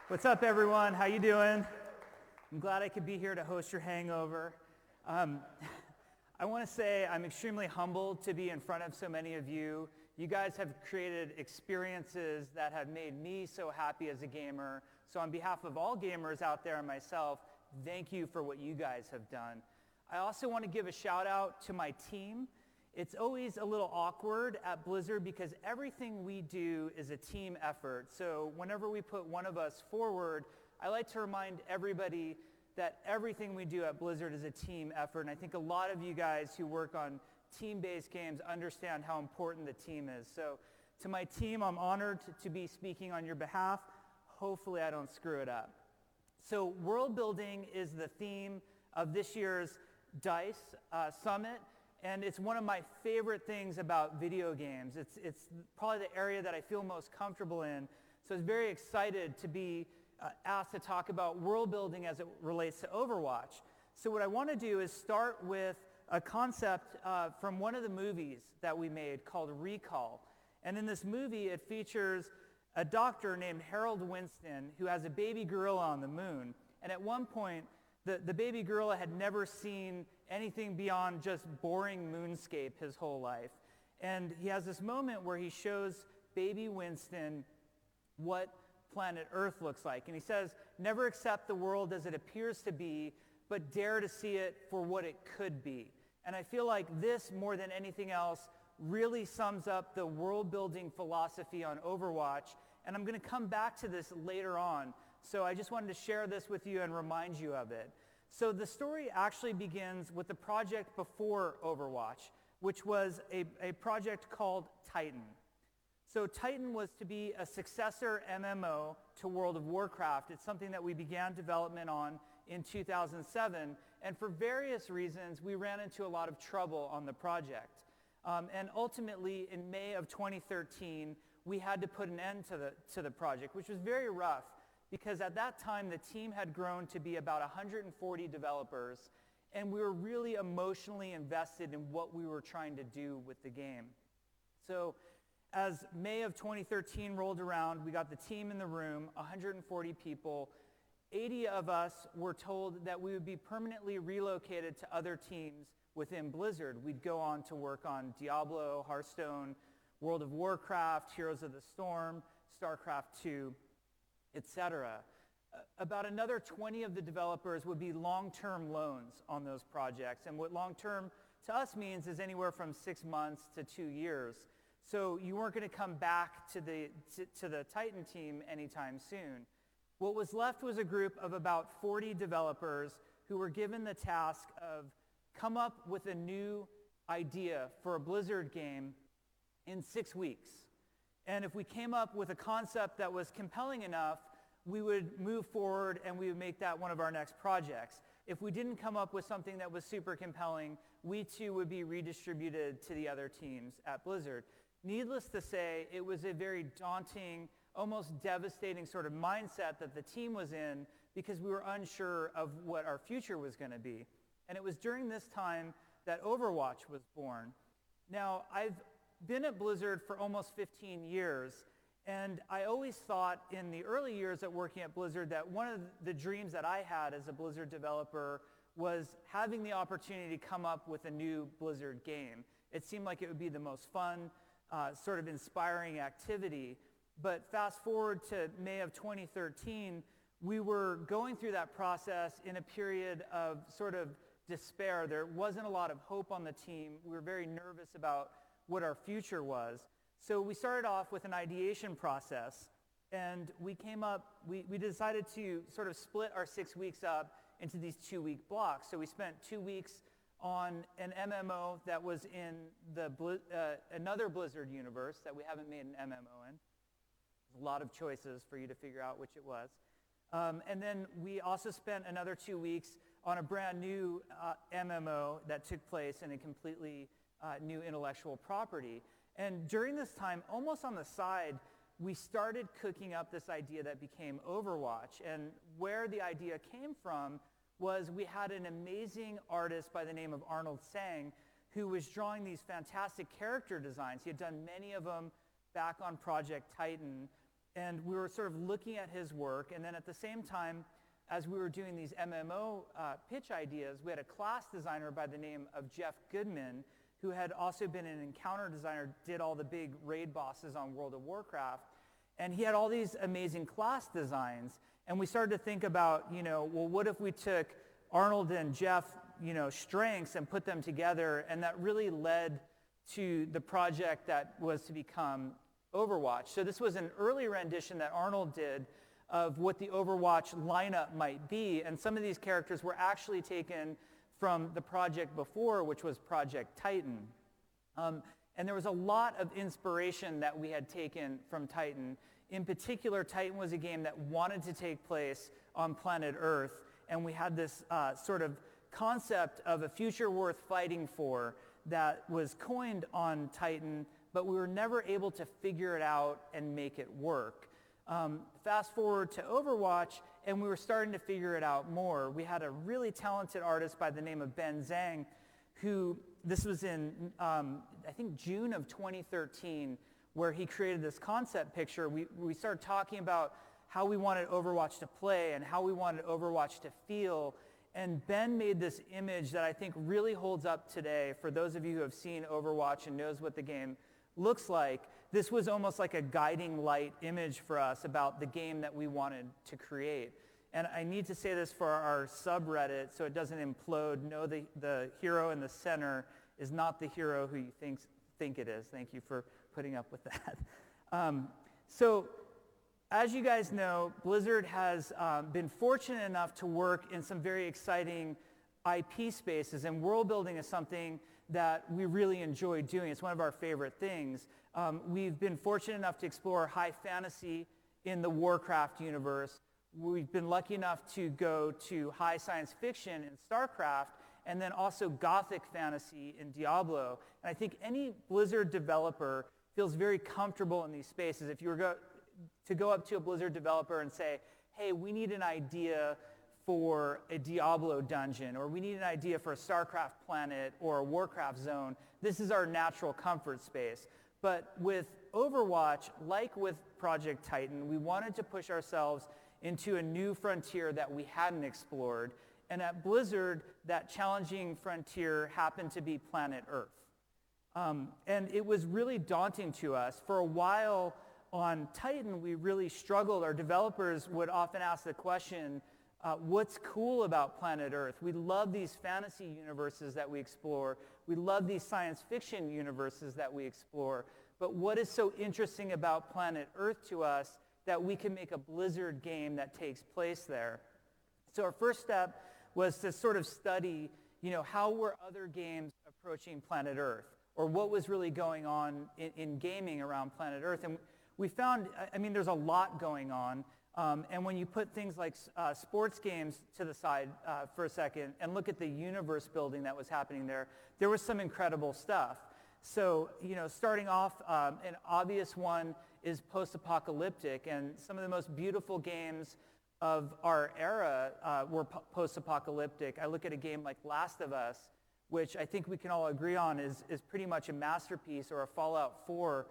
What's up, everyone? How you doing? I'm glad I could be here to host your hangover. I want to say I'm extremely humbled to be in front of so many of you. You guys have created experiences that have made me so happy as a gamer. So on behalf of all gamers out there and myself, thank you for what you guys have done. I also want to give a shout out to my team. It's always a little awkward at Blizzard because everything we do is a team effort. So whenever we put one of us forward, I like to remind everybody that everything we do at Blizzard is a team effort. And I think a lot of you guys who work on team-based games understand how important the team is. So to my team, I'm honored to be speaking on your behalf. Hopefully I don't screw it up. So world building is the theme of this year's D.I.C.E Summit. And it's one of my favorite things about video games. It's probably the area that I feel most comfortable in. So I was very excited to be asked to talk about world building as it relates to Overwatch. So what I want to do is start with a concept from one of the movies that we made called Recall. And in this movie, it features a doctor named Harold Winston who has a baby gorilla on the moon. And at one point, the baby gorilla had never seen anything beyond just boring moonscape his whole life. And he has this moment where he shows baby Winston what planet Earth looks like. And he says, never accept the world as it appears to be, but dare to see it for what it could be. And I feel like this, more than anything else, really sums up the world-building philosophy on Overwatch. And I'm going to come back to this later on. So I just wanted to share this with you and remind you of it. So the story actually begins with the project before Overwatch, which was a project called Titan. So Titan was to be a successor MMO to World of Warcraft. It's something that we began development on in 2007. And for various reasons, we ran into a lot of trouble on the project. And ultimately, in May of 2013, we had to put an end to the project, which was very rough. Because at that time, the team had grown to be about 140 developers, and we were really emotionally invested in what we were trying to do with the game. So as May of 2013 rolled around, we got the team in the room, 140 people. 80 of us were told that we would be permanently relocated to other teams within Blizzard. We'd go on to work on Diablo, Hearthstone, World of Warcraft, Heroes of the Storm, StarCraft II, etc. About another 20 of the developers would be long-term loans on those projects. And what long-term to us means is anywhere from 6 months to 2 years. So you weren't going to come back to the Titan team anytime soon. What was left was a group of about 40 developers who were given the task of come up with a new idea for a Blizzard game in 6 weeks. And if we came up with a concept that was compelling enough, we would move forward and we would make that one of our next projects. If we didn't come up with something that was super compelling, we too would be redistributed to the other teams at Blizzard. Needless to say, it was a very daunting, almost devastating sort of mindset that the team was in because we were unsure of what our future was going to be. And it was during this time that Overwatch was born. Now, I've been at Blizzard for almost 15 years, and I always thought in the early years of working at Blizzard that one of the dreams that I had as a Blizzard developer was having the opportunity to come up with a new Blizzard game. It seemed like it would be the most fun, sort of inspiring activity. But fast forward to May of 2013, we were going through that process in a period of sort of despair. There wasn't a lot of hope on the team. We were very nervous about what our future was. So we started off with an ideation process, and we decided to sort of split our 6 weeks up into these 2-week blocks. So we spent 2 weeks on an MMO that was in another Blizzard universe that we haven't made an MMO in. There's a lot of choices for you to figure out which it was. And then we also spent another 2 weeks on a brand new MMO that took place in a completely new intellectual property. And during this time, almost on the side, we started cooking up this idea that became Overwatch. And where the idea came from was we had an amazing artist by the name of Arnold Sang who was drawing these fantastic character designs. He had done many of them back on Project Titan. And we were sort of looking at his work, and then at the same time, as we were doing these MMO pitch ideas, we had a class designer by the name of Jeff Goodman, who had also been an encounter designer, did all the big raid bosses on World of Warcraft. And he had all these amazing class designs. And we started to think about, well, what if we took Arnold and Jeff, strengths and put them together? And that really led to the project that was to become Overwatch. So this was an early rendition that Arnold did of what the Overwatch lineup might be. And some of these characters were actually taken from the project before, which was Project Titan. And there was a lot of inspiration that we had taken from Titan. In particular, Titan was a game that wanted to take place on planet Earth. And we had this sort of concept of a future worth fighting for that was coined on Titan, but we were never able to figure it out and make it work. Fast forward to Overwatch, and we were starting to figure it out more. We had a really talented artist by the name of Ben Zhang, who, this was in, I think, June of 2013, where he created this concept picture. We started talking about how we wanted Overwatch to play and how we wanted Overwatch to feel. And Ben made this image that I think really holds up today for those of you who have seen Overwatch and knows what the game looks like. This was almost like a guiding light image for us about the game that we wanted to create. And I need to say this for our subreddit so it doesn't implode. No, the hero in the center is not the hero who you think it is. Thank you for putting up with that. So as you guys know, Blizzard has been fortunate enough to work in some very exciting IP spaces, and world building is something that we really enjoy doing. It's one of our favorite things. We've been fortunate enough to explore high fantasy in the Warcraft universe. We've been lucky enough to go to high science fiction in StarCraft, and then also gothic fantasy in Diablo. And I think any Blizzard developer feels very comfortable in these spaces. If you were to go up to a Blizzard developer and say, hey, we need an idea for a Diablo dungeon, or we need an idea for a StarCraft planet or a Warcraft zone, this is our natural comfort space. But with Overwatch, like with Project Titan, we wanted to push ourselves into a new frontier that we hadn't explored. And at Blizzard, that challenging frontier happened to be planet Earth. And it was really daunting to us. For a while on Titan, we really struggled. Our developers would often ask the question, what's cool about planet Earth? We love these fantasy universes that we explore. We love these science fiction universes that we explore. But what is so interesting about planet Earth to us that we can make a Blizzard game that takes place there? So our first step was to sort of study, how were other games approaching planet Earth? Or what was really going on in gaming around planet Earth? And we found, there's a lot going on. And when you put things like sports games to the side for a second and look at the universe building that was happening there, there was some incredible stuff. So, starting off, an obvious one is post-apocalyptic, and some of the most beautiful games of our era were post-apocalyptic. I look at a game like Last of Us, which I think we can all agree on is pretty much a masterpiece, or a Fallout 4.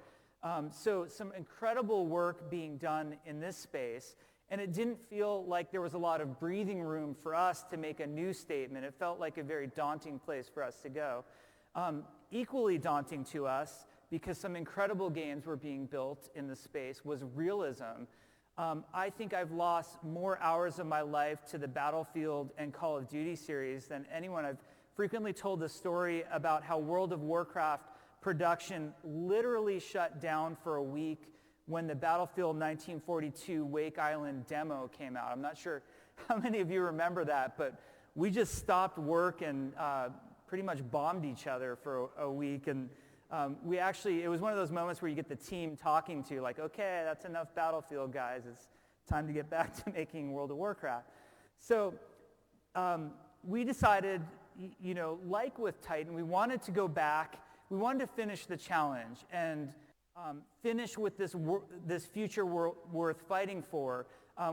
So some incredible work being done in this space, and it didn't feel like there was a lot of breathing room for us to make a new statement. It felt like a very daunting place for us to go. Equally daunting to us, because some incredible games were being built in the space, was realism. I think I've lost more hours of my life to the Battlefield and Call of Duty series than anyone. I've frequently told the story about how World of Warcraft production literally shut down for a week when the Battlefield 1942 Wake Island demo came out. I'm not sure how many of you remember that, but we just stopped work and pretty much bombed each other for a week. And it was one of those moments where you get the team talking to, like, okay, that's enough Battlefield, guys. It's time to get back to making World of Warcraft. So we decided, like with Titan, we wanted to go back. We wanted to finish the challenge and finish with this future worth fighting for.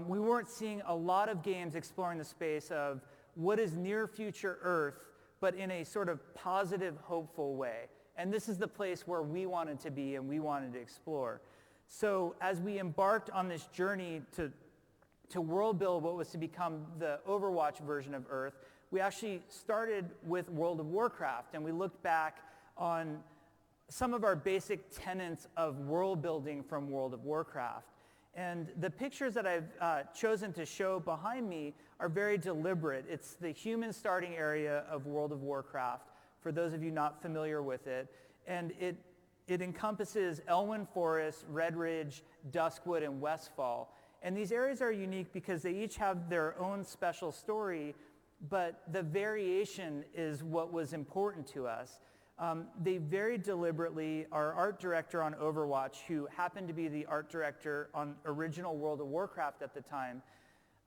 We weren't seeing a lot of games exploring the space of what is near future Earth, but in a sort of positive, hopeful way. And this is the place where we wanted to be and we wanted to explore. So as we embarked on this journey to world build what was to become the Overwatch version of Earth, we actually started with World of Warcraft, and we looked back on some of our basic tenets of world building from World of Warcraft. And the pictures that I've chosen to show behind me are very deliberate. It's the human starting area of World of Warcraft, for those of you not familiar with it. And it encompasses Elwyn Forest, Red Ridge, Duskwood, and Westfall. And these areas are unique because they each have their own special story, but the variation is what was important to us. They very deliberately, our art director on Overwatch, who happened to be the art director on original World of Warcraft at the time,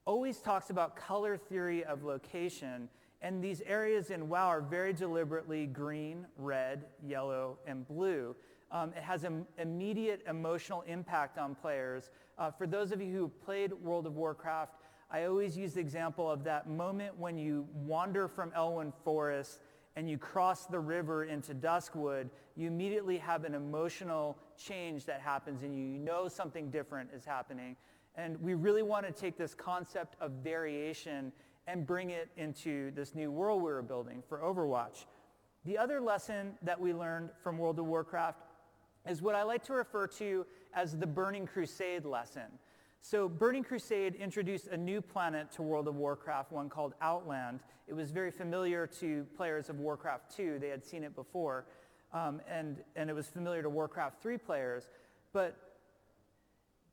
always talks about color theory of location, and these areas in WoW are very deliberately green, red, yellow, and blue. It has an immediate emotional impact on players. For those of you who played World of Warcraft, I always use the example of that moment when you wander from Elwyn Forest and you cross the river into Duskwood. You immediately have an emotional change that happens and you know something different is happening. And we really want to take this concept of variation and bring it into this new world we were building for Overwatch. The other lesson that we learned from World of Warcraft is what I like to refer to as the Burning Crusade lesson. So Burning Crusade introduced a new planet to World of Warcraft, one called Outland. It was very familiar to players of Warcraft 2. They had seen it before, and it was familiar to Warcraft 3 players. But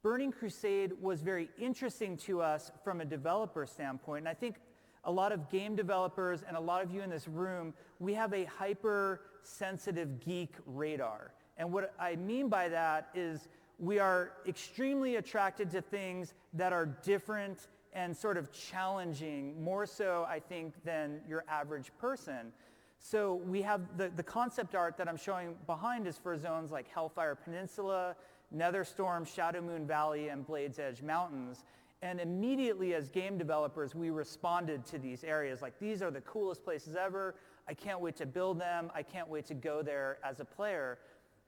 Burning Crusade was very interesting to us from a developer standpoint, and I think a lot of game developers and a lot of you in this room, we have a hypersensitive geek radar. And what I mean by that is we are extremely attracted to things that are different and sort of challenging, more so, I think, than your average person. So we have the concept art that I'm showing behind is for zones like Hellfire Peninsula, Netherstorm, Shadow Moon Valley, and Blade's Edge Mountains. And immediately as game developers, we responded to these areas like, these are the coolest places ever. I can't wait to build them. I can't wait to go there as a player.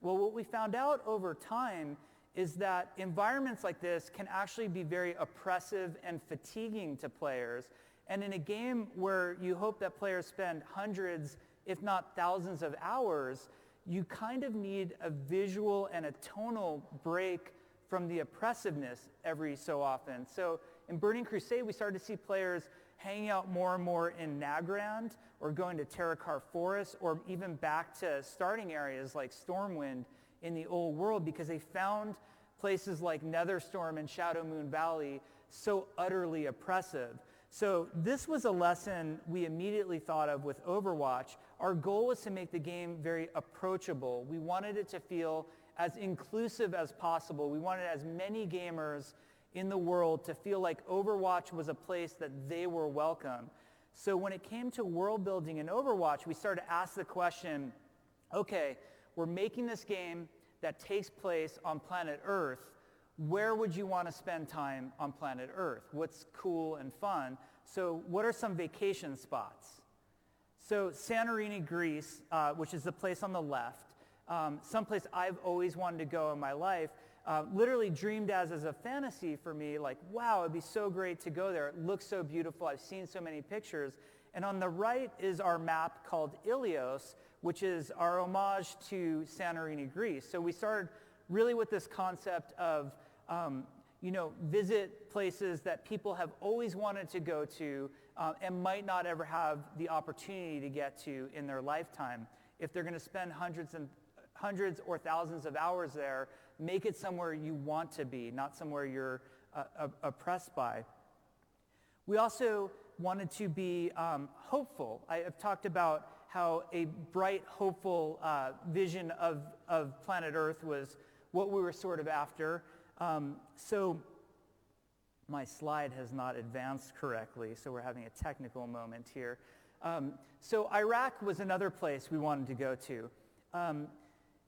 Well, what we found out over time is that environments like this can actually be very oppressive and fatiguing to players. And in a game where you hope that players spend hundreds, if not thousands of hours, you kind of need a visual and a tonal break from the oppressiveness every so often. So in Burning Crusade, we started to see players hanging out more and more in Nagrand or going to Terakar Forest or even back to starting areas like Stormwind in the old world because they found places like Netherstorm and Shadow Moon Valley so utterly oppressive. So this was a lesson we immediately thought of with Overwatch. Our goal was to make the game very approachable. We wanted it to feel as inclusive as possible. We wanted as many gamers in the world to feel like Overwatch was a place that they were welcome. So when it came to world building in Overwatch, we started to ask the question, okay, we're making this game that takes place on planet Earth. Where would you want to spend time on planet Earth? What's cool and fun? So what are some vacation spots? So Santorini, Greece, which is the place on the left, someplace I've always wanted to go in my life, literally dreamed as a fantasy for me, like, wow, it'd be so great to go there. It looks so beautiful. I've seen so many pictures. And on the right is our map called Ilios, which is our homage to Santorini, Greece. So we started really with this concept of, visit places that people have always wanted to go to and might not ever have the opportunity to get to in their lifetime. If they're going to spend hundreds or thousands of hours there, make it somewhere you want to be, not somewhere you're oppressed by. We also wanted to be hopeful. I have talked about how a bright, hopeful vision of planet Earth was what we were sort of after. So my slide has not advanced correctly, so we're having a technical moment here. So Iraq was another place we wanted to go to.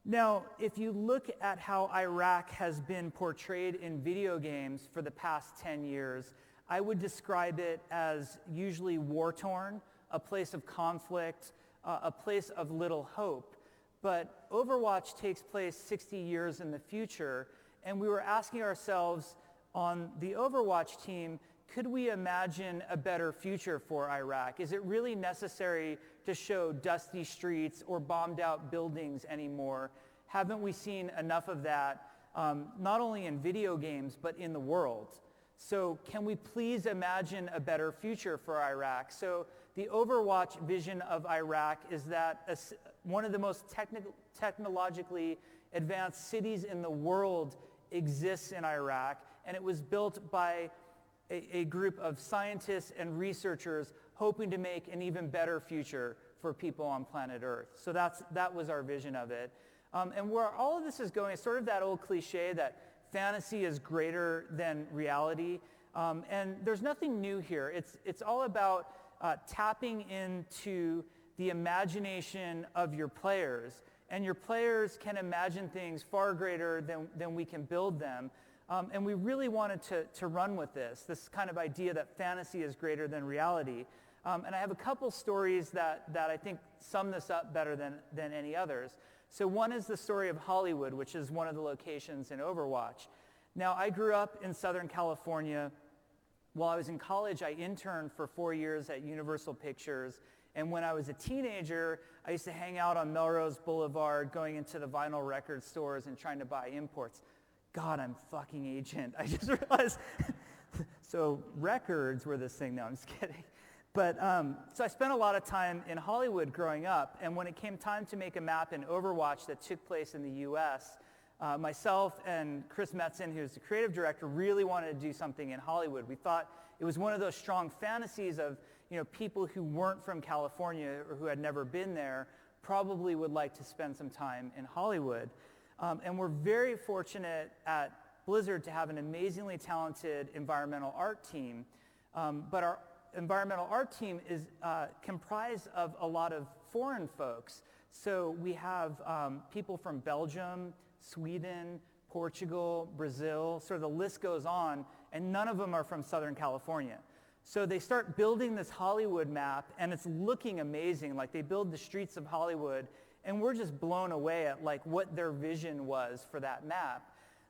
Now, if you look at how Iraq has been portrayed in video games for the past 10 years, I would describe it as usually war-torn, a place of conflict, a place of little hope. But Overwatch takes place 60 years in the future, and we were asking ourselves on the Overwatch team, could we imagine a better future for Iraq? Is it really necessary to show dusty streets or bombed out buildings anymore? Haven't we seen enough of that, not only in video games, but in the world? So can we please imagine a better future for Iraq? So the Overwatch vision of Iraq is that one of the most technologically advanced cities in the world exists in Iraq, and it was built by a group of scientists and researchers hoping to make an even better future for people on planet Earth. So that was our vision of it. And where all of this is going is sort of that old cliche that fantasy is greater than reality. And there's nothing new here. It's all about tapping into the imagination of your players. And your players can imagine things far greater than we can build them. And we really wanted to run with this kind of idea that fantasy is greater than reality. And I have a couple stories that I think sum this up better than any others. So one is the story of Hollywood, which is one of the locations in Overwatch. Now, I grew up in Southern California. While I was in college, I interned for 4 years at Universal Pictures. And when I was a teenager, I used to hang out on Melrose Boulevard, going into the vinyl record stores and trying to buy imports. God, I'm fucking ancient. I just realized. So records were this thing. No, I'm just kidding. But so I spent a lot of time in Hollywood growing up, and when it came time to make a map in Overwatch that took place in the US, myself and Chris Metzen, who's the creative director, really wanted to do something in Hollywood. We thought it was one of those strong fantasies of, people who weren't from California or who had never been there probably would like to spend some time in Hollywood. And we're very fortunate at Blizzard to have an amazingly talented environmental art team, but our environmental art team is comprised of a lot of foreign folks. So we have people from Belgium, Sweden, Portugal, Brazil, sort of the list goes on, and none of them are from Southern California. So they start building this Hollywood map, and it's looking amazing. Like, they build the streets of Hollywood, and we're just blown away at what their vision was for that map.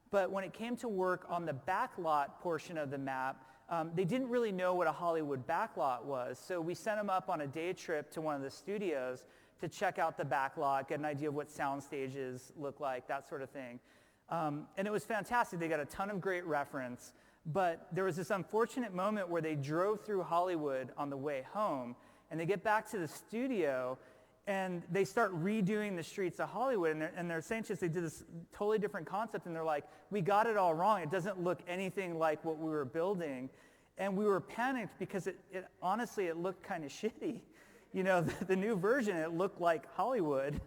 But when it came to work on the backlot portion of the map, they didn't really know what a Hollywood backlot was. So we sent them up on a day trip to one of the studios to check out the backlot, get an idea of what sound stages look like, that sort of thing. And it was fantastic. They got a ton of great reference. But there was this unfortunate moment where they drove through Hollywood on the way home, and they get back to the studio, and they start redoing the streets of Hollywood, and they're saying to us they did this totally different concept, and they're like, we got it all wrong. It doesn't look anything like what we were building. And we were panicked because honestly, it looked kind of shitty. The new version, it looked like Hollywood.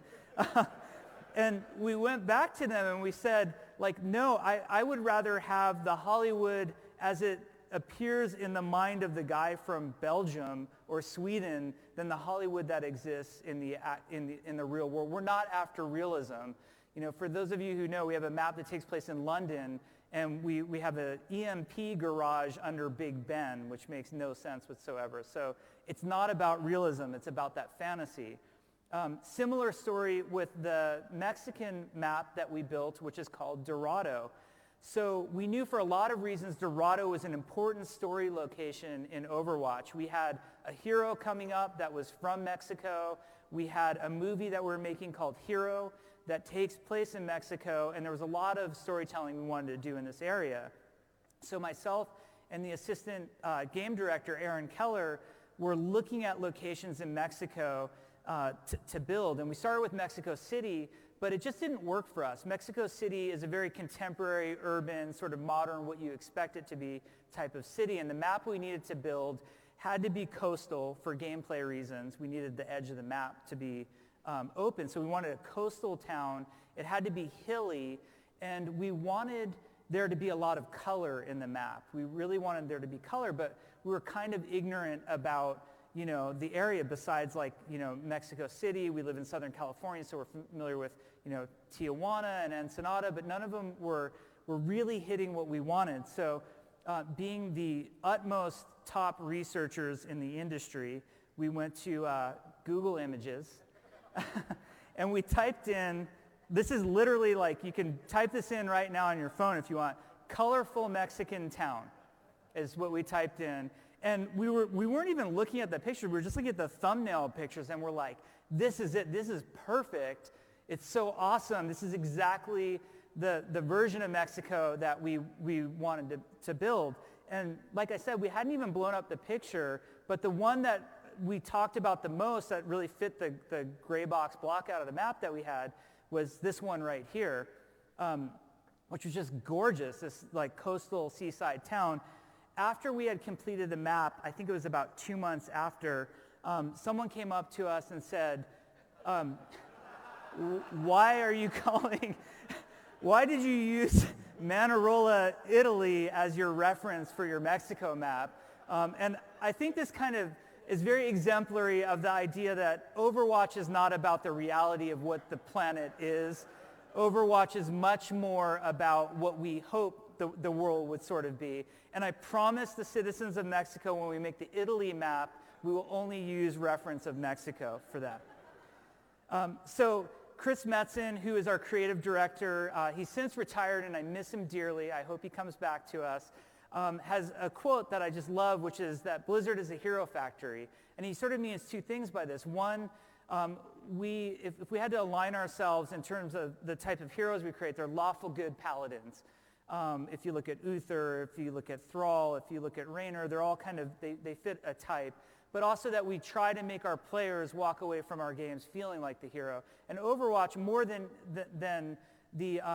And we went back to them and we said, no, I would rather have the Hollywood as it appears in the mind of the guy from Belgium or Sweden than the Hollywood that exists in the real world. We're not after realism. For those of you who know, we have a map that takes place in London, and we have an EMP garage under Big Ben, which makes no sense whatsoever. So it's not about realism, it's about that fantasy. Similar story with the Mexican map that we built, which is called Dorado. So we knew for a lot of reasons Dorado was an important story location in Overwatch. We had a hero coming up that was from Mexico. We had a movie that we were making called Hero that takes place in Mexico, and there was a lot of storytelling we wanted to do in this area. So myself and the assistant game director, Aaron Keller, were looking at locations in Mexico to build. And we started with Mexico City, but it just didn't work for us. Mexico City is a very contemporary, urban, sort of modern, what you expect it to be type of city. And the map we needed to build had to be coastal for gameplay reasons. We needed the edge of the map to be open. So we wanted a coastal town. It had to be hilly, and we wanted there to be a lot of color in the map. We really wanted there to be color, but we were kind of ignorant about the area besides Mexico City. We live in Southern California, so we're familiar with, Tijuana and Ensenada, but none of them were really hitting what we wanted. So being the utmost top researchers in the industry, we went to Google Images and we typed in this is literally like, you can type this in right now on your phone if you want. Colorful Mexican town is what we typed in. And we weren't even looking at the picture. We were just looking at the thumbnail pictures, and we're like, this is it. This is perfect. It's so awesome. This is exactly the version of Mexico that we wanted to build. And like I said, we hadn't even blown up the picture, but the one that we talked about the most that really fit the gray box block out of the map that we had was this one right here, which was just gorgeous, this like coastal seaside town. After we had completed the map, I think it was about 2 months after, someone came up to us and said, why are you why did you use Manarola, Italy as your reference for your Mexico map? And I think this kind of is very exemplary of the idea that Overwatch is not about the reality of what the planet is. Overwatch is much more about what we hope the world would sort of be. And I promise the citizens of Mexico, when we make the Italy map, we will only use reference of Mexico for that. So Chris Metzen, who is our creative director, he's since retired and I miss him dearly. I hope he comes back to us. Has a quote that I just love, which is that Blizzard is a hero factory. And he sort of means two things by this. One, if we had to align ourselves in terms of the type of heroes we create, they're lawful good paladins. If you look at Uther, if you look at Thrall, if you look at Raynor, they're all kind of, they fit a type. But also that we try to make our players walk away from our games feeling like the hero. And Overwatch, more than the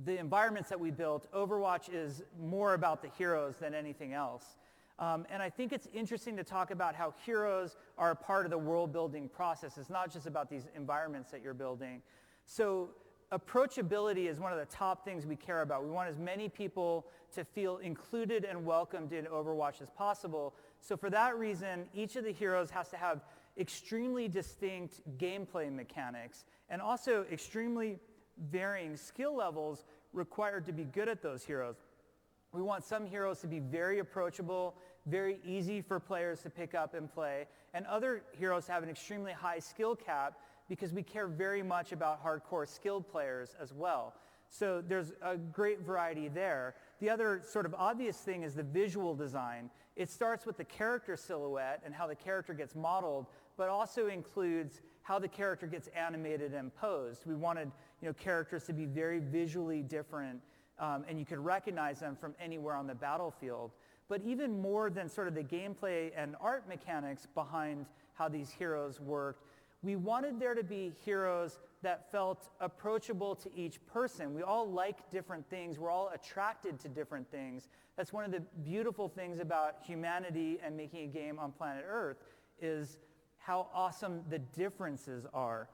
environments that we built, Overwatch is more about the heroes than anything else. And I think it's interesting to talk about how heroes are a part of the world building process. It's not just about these environments that you're building. So approachability is one of the top things we care about. We want as many people to feel included and welcomed in Overwatch as possible. So for that reason, each of the heroes has to have extremely distinct gameplay mechanics and also extremely varying skill levels required to be good at those heroes. We want some heroes to be very approachable, very easy for players to pick up and play, and other heroes have an extremely high skill cap because we care very much about hardcore skilled players as well. So there's a great variety there. The other sort of obvious thing is the visual design. It starts with the character silhouette and how the character gets modeled, but also includes how the character gets animated and posed. We wanted, characters to be very visually different, and you could recognize them from anywhere on the battlefield. But even more than sort of the gameplay and art mechanics behind how these heroes worked, we wanted there to be heroes that felt approachable to each person. We all like different things. We're all attracted to different things. That's one of the beautiful things about humanity and making a game on planet Earth is how awesome the differences are.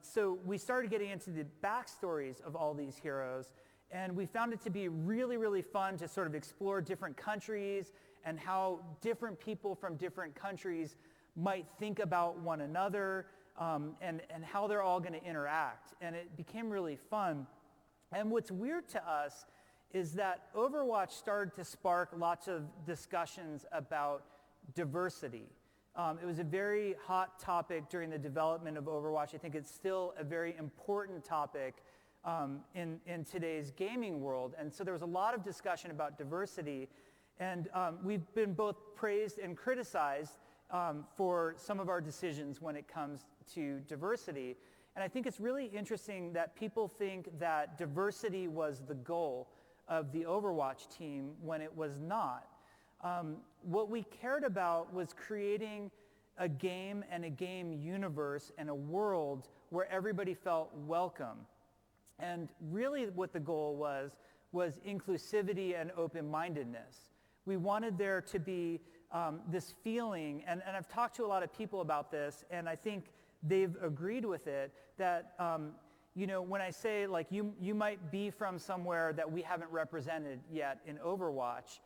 So we started getting into the backstories of all these heroes, and we found it to be really, really fun to sort of explore different countries and how different people from different countries might think about one another, and how they're all going to interact. And it became really fun. And what's weird to us is that Overwatch started to spark lots of discussions about diversity. It was a very hot topic during the development of Overwatch. I think it's still a very important topic in today's gaming world. And so there was a lot of discussion about diversity. And we've been both praised and criticized for some of our decisions when it comes to diversity. And I think it's really interesting that people think that diversity was the goal of the Overwatch team when it was not. What we cared about was creating a game and a game universe and a world where everybody felt welcome. And really what the goal was inclusivity and open-mindedness. We wanted there to be this feeling, and I've talked to a lot of people about this, and I think they've agreed with it, that when I say like you might be from somewhere that we haven't represented yet in Overwatch,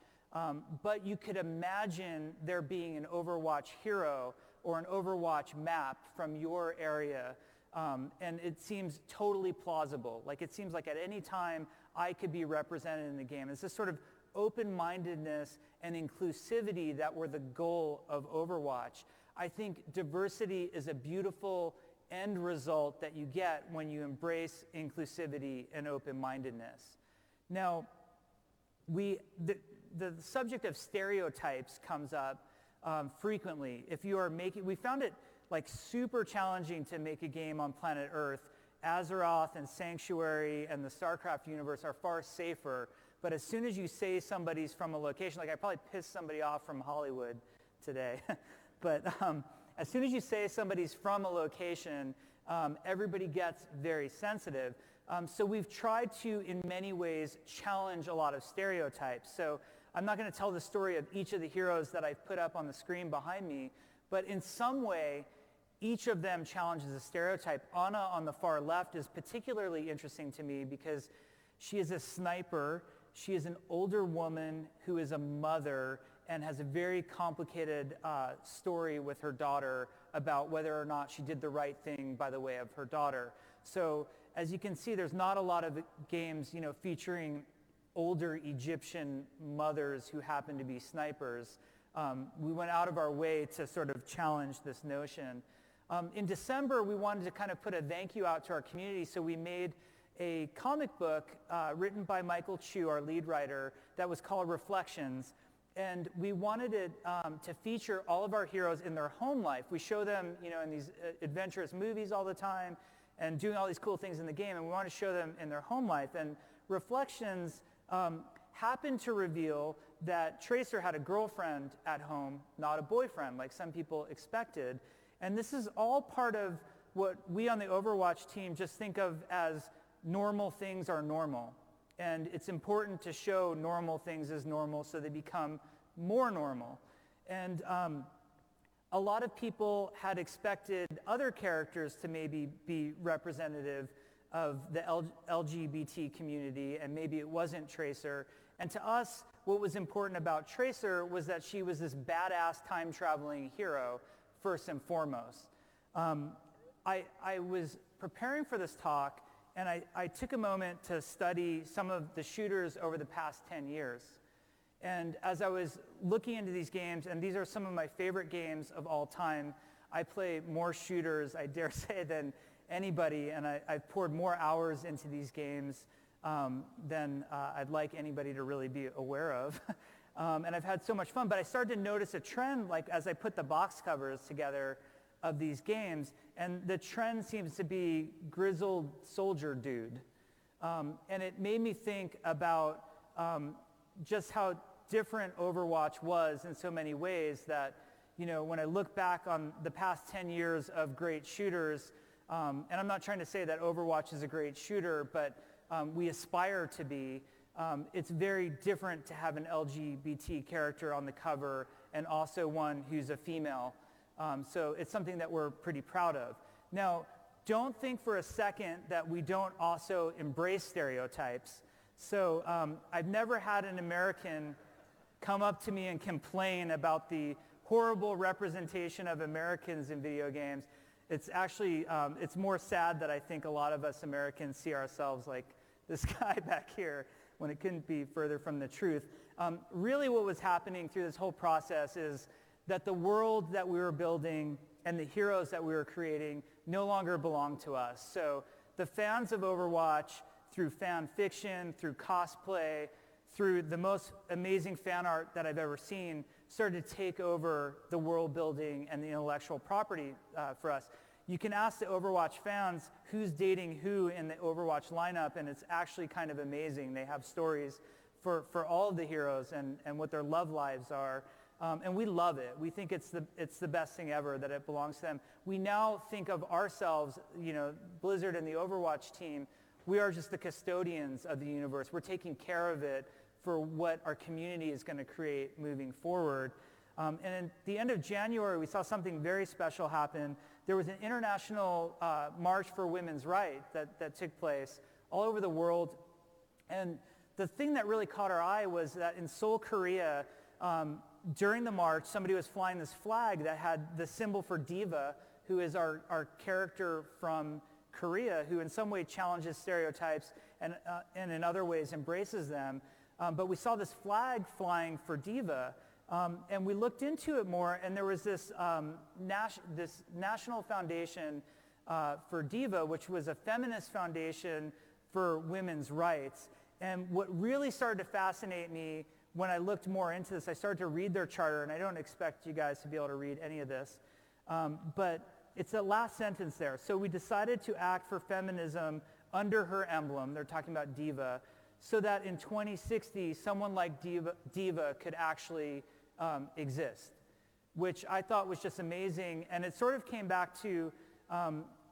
but you could imagine there being an Overwatch hero or an Overwatch map from your area, and it seems totally plausible. Like it seems like at any time I could be represented in the game. It's this sort of open-mindedness and inclusivity that were the goal of Overwatch. I think diversity is a beautiful end result that you get when you embrace inclusivity and open-mindedness. Now, the subject of stereotypes comes up frequently. If you are we found it like super challenging to make a game on planet Earth. Azeroth and Sanctuary and the StarCraft universe are far safer, but as soon as you say somebody's from a location, like I probably pissed somebody off from Hollywood today, but as soon as you say somebody's from a location, everybody gets very sensitive. So we've tried to, in many ways, challenge a lot of stereotypes. So I'm not going to tell the story of each of the heroes that I've put up on the screen behind me, but in some way, each of them challenges a stereotype. Anna on the far left is particularly interesting to me because she is a sniper. She is an older woman who is a mother and has a very complicated story with her daughter about whether or not she did the right thing by the way of her daughter. So as you can see, there's not a lot of games, featuring older Egyptian mothers who happen to be snipers. We went out of our way to sort of challenge this notion. In December, we wanted to kind of put a thank you out to our community, so we made a comic book written by Michael Chu, our lead writer, that was called Reflections. And we wanted it to feature all of our heroes in their home life. We show them, in these adventurous movies all the time and doing all these cool things in the game, and we want to show them in their home life. And Reflections happened to reveal that Tracer had a girlfriend at home, not a boyfriend, like some people expected. And this is all part of what we on the Overwatch team just think of as normal things are normal. And it's important to show normal things as normal so they become more normal. And a lot of people had expected other characters to maybe be representative of the LGBT community, and maybe it wasn't Tracer. And to us, what was important about Tracer was that she was this badass time-traveling hero, first and foremost. I was preparing for this talk, and I took a moment to study some of the shooters over the past 10 years. And as I was looking into these games, and these are some of my favorite games of all time, I play more shooters, I dare say, than anybody, and I've poured more hours into these games than I'd like anybody to really be aware of. And I've had so much fun, but I started to notice a trend, like as I put the box covers together of these games, and the trend seems to be grizzled soldier dude. And it made me think about just how different Overwatch was in so many ways that, when I look back on the past 10 years of great shooters, and I'm not trying to say that Overwatch is a great shooter, but we aspire to be. It's very different to have an LGBT character on the cover and also one who's a female. So it's something that we're pretty proud of. Now, don't think for a second that we don't also embrace stereotypes. So I've never had an American come up to me and complain about the horrible representation of Americans in video games. It's actually, it's more sad that I think a lot of us Americans see ourselves like this guy back here, when it couldn't be further from the truth. Really what was happening through this whole process is that the world that we were building and the heroes that we were creating no longer belong to us. So the fans of Overwatch, through fan fiction, through cosplay, through the most amazing fan art that I've ever seen, started to take over the world building and the intellectual property for us. You can ask the Overwatch fans who's dating who in the Overwatch lineup, and it's actually kind of amazing. They have stories for all of the heroes and what their love lives are. And we love it. We think it's the best thing ever that it belongs to them. We now think of ourselves, Blizzard and the Overwatch team, we are just the custodians of the universe. We're taking care of it for what our community is going to create moving forward. And at the end of January, we saw something very special happen. There was an international march for women's rights that took place all over the world. And the thing that really caught our eye was that in Seoul, Korea, during the march, somebody was flying this flag that had the symbol for Diva, who is our character from Korea, who in some way challenges stereotypes and in other ways embraces them. But we saw this flag flying for Diva, and we looked into it more, and there was this national foundation for DIVA, which was a feminist foundation for women's rights. And what really started to fascinate me when I looked more into this, I started to read their charter, and I don't expect you guys to be able to read any of this, but it's the last sentence there. So we decided to act for feminism under her emblem, they're talking about DIVA, so that in 2060, someone like DIVA could actually exist, which I thought was just amazing. And it sort of came back to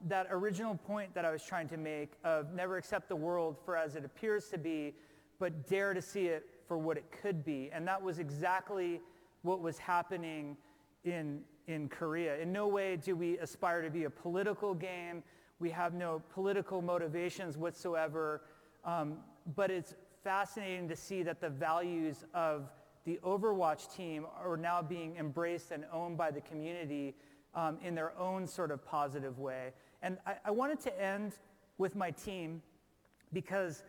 that original point that I was trying to make of never accept the world for as it appears to be, but dare to see it for what it could be. And that was exactly what was happening in Korea. In no way do we aspire to be a political game. We have no political motivations whatsoever. But it's fascinating to see that the values of the Overwatch team are now being embraced and owned by the community in their own sort of positive way. And I wanted to end with my team because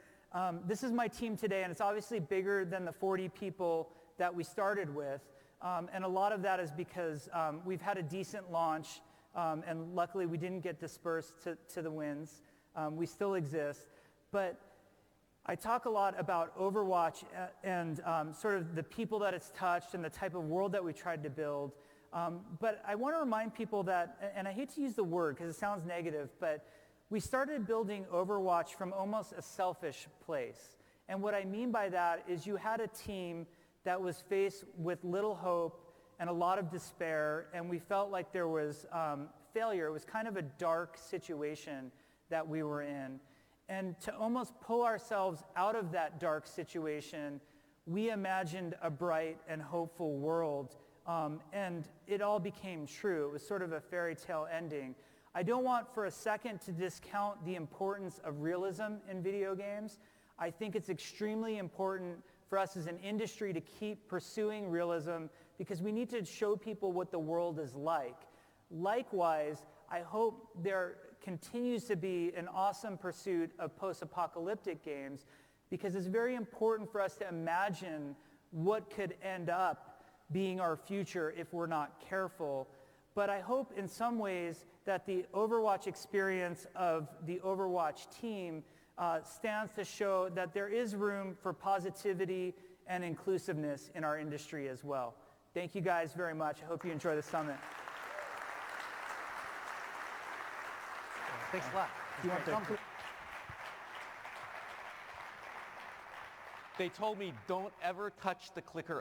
this is my team today, and it's obviously bigger than the 40 people that we started with. And a lot of that is because we've had a decent launch, and luckily we didn't get dispersed to the winds. We still exist. But I talk a lot about Overwatch and sort of the people that it's touched and the type of world that we tried to build. But I want to remind people that, and I hate to use the word because it sounds negative, but we started building Overwatch from almost a selfish place. And what I mean by that is you had a team that was faced with little hope and a lot of despair, and we felt like there was failure. It was kind of a dark situation that we were in. And to almost pull ourselves out of that dark situation, we imagined a bright and hopeful world, and it all became true. It was sort of a fairy tale ending. I don't want for a second to discount the importance of realism in video games. I think it's extremely important for us as an industry to keep pursuing realism because we need to show people what the world is like. Likewise, I hope there continues to be an awesome pursuit of post-apocalyptic games because it's very important for us to imagine what could end up being our future if we're not careful. But I hope in some ways that the Overwatch experience of the Overwatch team stands to show that there is room for positivity and inclusiveness in our industry as well. Thank you guys very much. I hope you enjoy the summit. Thanks a lot. Do you want to They told me don't ever touch the clicker